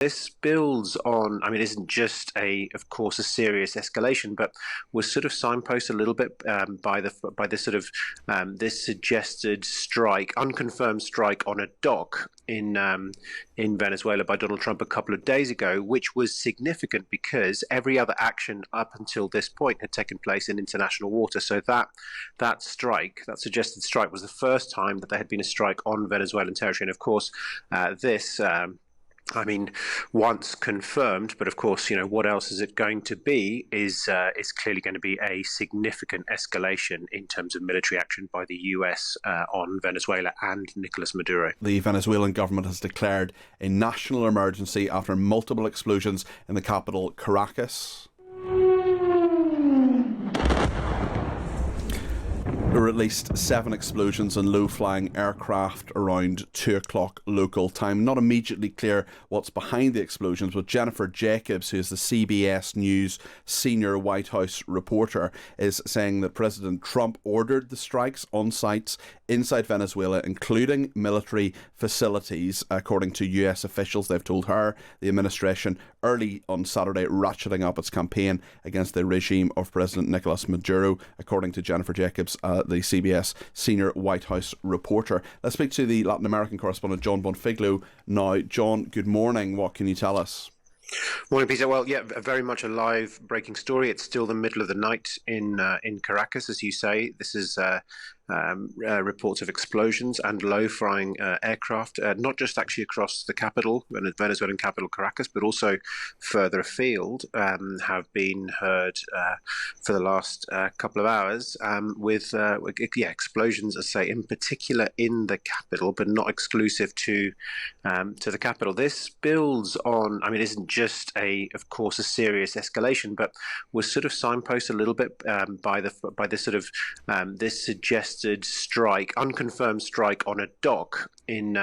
This builds on, I mean, isn't just of course, a serious escalation, but was sort of signposted a little bit by this sort of this suggested strike, unconfirmed strike on a dock in Venezuela by Donald Trump a couple of days ago, which was significant because every other action up until this point had taken place in international water. So that strike, that suggested strike, was the first time that there had been a strike on Venezuelan territory, and of course, this. I mean, once confirmed, but of course, what else is it going to be is clearly going to be a significant escalation in terms of military action by the US on Venezuela and Nicolas Maduro. The Venezuelan government has declared a national emergency after multiple explosions in the capital, Caracas. There were at least 7 explosions in low-flying aircraft around 2 o'clock local time. Not immediately clear what's behind the explosions, but Jennifer Jacobs, who is the CBS News senior White House reporter, is saying that President Trump ordered the strikes on sites inside Venezuela, including military facilities, according to US officials. They've told her the administration early on Saturday ratcheting up its campaign against the regime of President Nicolas Maduro, according to Jennifer Jacobs, the CBS senior White House reporter. Let's speak to the Latin American correspondent, Jon Bonfiglio now. John, good morning. What can you tell us? Morning, Peter. Well, yeah, very much a live breaking story. It's still the middle of the night in Caracas, as you say. This is reports of explosions and low-flying aircraft, not just actually across the capital, the Venezuelan capital, Caracas, but also further afield, have been heard for the last couple of hours with explosions, as I say, in particular in the capital, but not exclusive to the capital. This builds on, I mean, isn't just of course, a serious escalation, but was sort of signposted a little bit by this sort of this suggested strike, unconfirmed strike on a dock in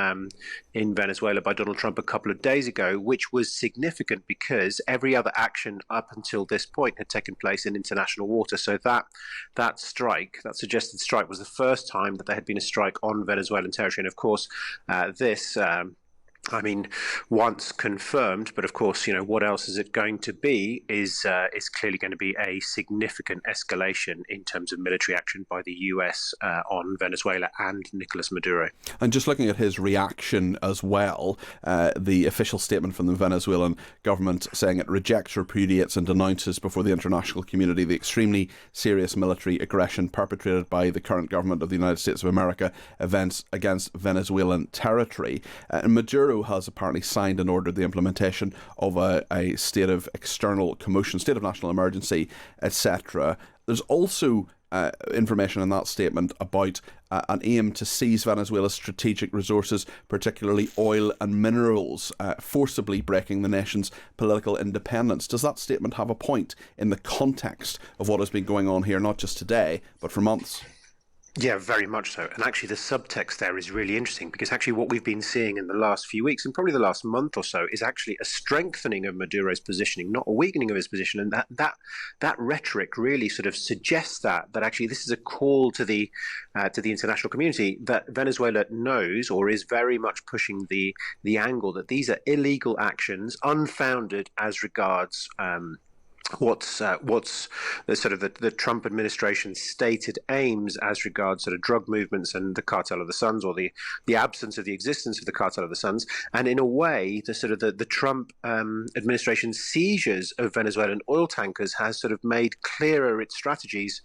Venezuela by Donald Trump a couple of days ago, which was significant because every other action up until this point had taken place in international water. So that strike, that suggested strike, was the first time that there had been a strike on Venezuelan territory, and of course, this. I mean, once confirmed, but of course, what else is it going to be is clearly going to be a significant escalation in terms of military action by the US on Venezuela and Nicolas Maduro. And just looking at his reaction as well, the official statement from the Venezuelan government saying it rejects, repudiates and denounces before the international community the extremely serious military aggression perpetrated by the current government of the United States of America against Venezuelan territory. And Maduro has apparently signed and ordered the implementation of a state of external commotion, state of national emergency, etc. There's also information in that statement about an aim to seize Venezuela's strategic resources, particularly oil and minerals, forcibly breaking the nation's political independence. Does that statement have a point in the context of what has been going on here, not just today, but for months? Yeah, very much so. And actually the subtext there is really interesting because actually what we've been seeing in the last few weeks and probably the last month or so is actually a strengthening of Maduro's positioning, not a weakening of his position. And that rhetoric really sort of suggests that actually this is a call to the international community that Venezuela knows or is very much pushing the angle that these are illegal actions, unfounded as regards what's the sort of the Trump administration's stated aims as regards sort of drug movements and the cartel of the Suns, or the absence of the existence of the cartel of the Suns, and in a way the sort of the Trump administration's seizures of Venezuelan oil tankers has sort of made clearer its strategies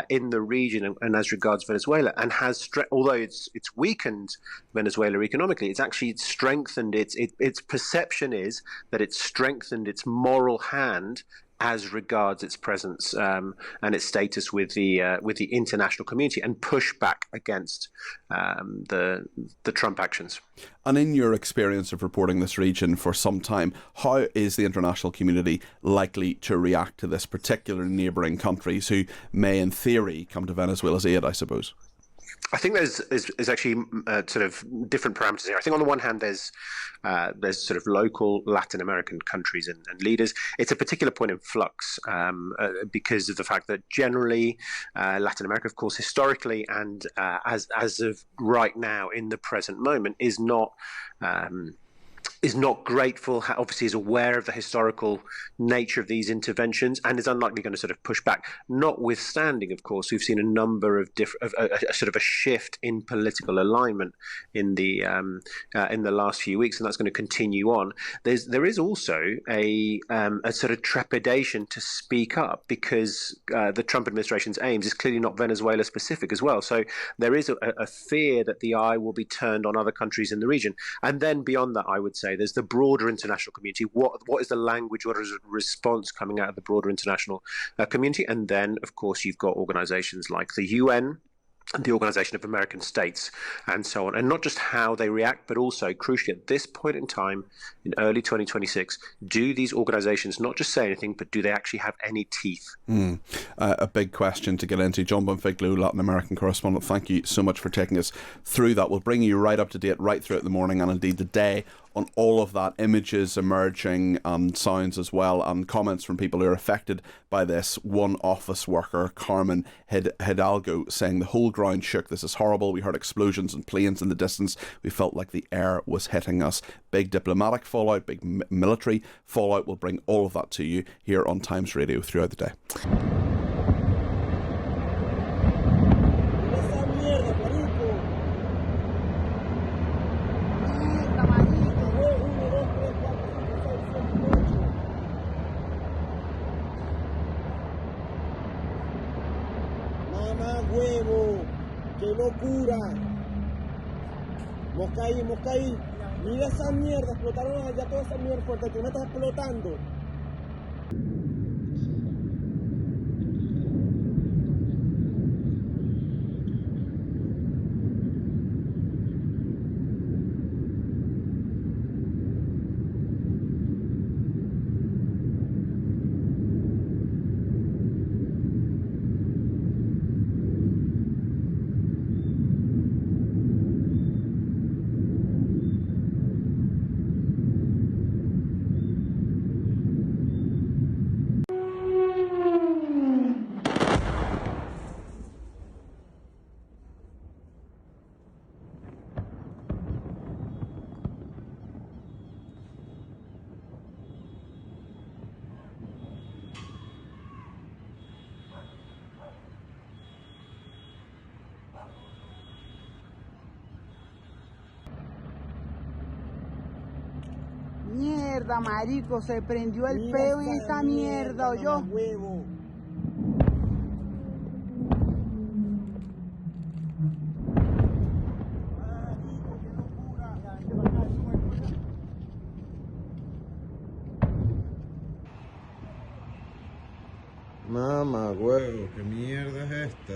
in the region and as regards Venezuela, and has although it's weakened Venezuela economically, it's actually strengthened its perception is that it's strengthened its moral hand as regards its presence and its status with the international community, and push back against the Trump actions. And in your experience of reporting this region for some time, how is the international community likely to react to this, particularly neighbouring countries who may, in theory, come to Venezuela's aid, I suppose? I think there's actually sort of different parameters here. I think on the one hand, there's sort of local Latin American countries and leaders. It's a particular point in flux because of the fact that generally Latin America, of course, historically and as of right now in the present moment, is not is not grateful, obviously is aware of the historical nature of these interventions, and is unlikely going to sort of push back. Notwithstanding, of course, we've seen a number of different, a sort of a shift in political alignment in the last few weeks, and that's going to continue on. There is also a sort of trepidation to speak up, because the Trump administration's aims is clearly not Venezuela specific as well. So there is a fear that the eye will be turned on other countries in the region, and then beyond that, I would say there's the broader international community. What is the language? What is the response coming out of the broader international community? And then, of course, you've got organizations like the UN and the Organization of American States and so on. And not just how they react, but also, crucially, at this point in time, in early 2026, do these organizations not just say anything, but do they actually have any teeth? A big question to get into. Jon Bonfiglio, Latin American correspondent, thank you so much for taking us through that. We'll bring you right up to date right throughout the morning, and indeed the day, on all of that, images emerging and sounds as well, and comments from people who are affected by this. One office worker, Carmen Hidalgo, saying the whole ground shook. This is horrible. We heard explosions and planes in the distance. We felt like the air was hitting us. Big diplomatic fallout, big military fallout. We'll bring all of that to you here on Times Radio throughout the day. Mamá huevo, qué locura. Moscaí, Moscaí, mira esa mierda, explotaron allá toda esa mierda fuerte, tú me estás explotando. Mierda, marico, se prendió el peo en esta mierda, ¿oyó? Huevo. Mamá, huevo, ¿qué mierda es esta?